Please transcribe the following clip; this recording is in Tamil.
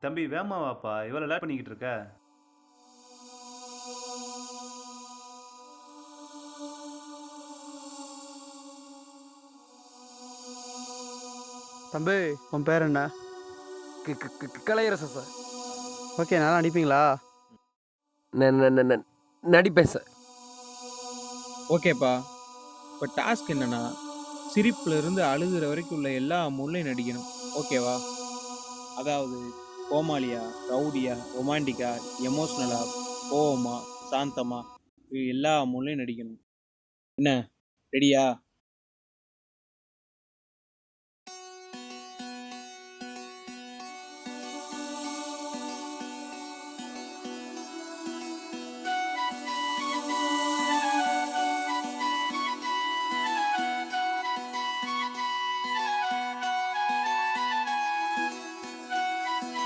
தம்பி வேகமா வாப்பா. இவ்வளோ லேட் பண்ணிக்கிட்டு இருக்க? தம்பி, உன் பேர் என்ன? கலையரசன் சார். ஓகே, நல்லா நடிப்பீங்களா? நடிப்பேன் சார். ஓகேப்பா. இப்போ டாஸ்க் என்னன்னா, சிரிப்புல இருந்து அழுகுற வரைக்கும் உள்ள எல்லா மூலையும் நடிக்கணும். ஓகேவா? அதாவது கோமாளியா, ரவுடியா, ரொமான்டிக்கா, எமோஷனலா, கோவமா, சாந்தமா, இது எல்லா மூலையும் நடிக்கணும். என்ன, ரெடியா?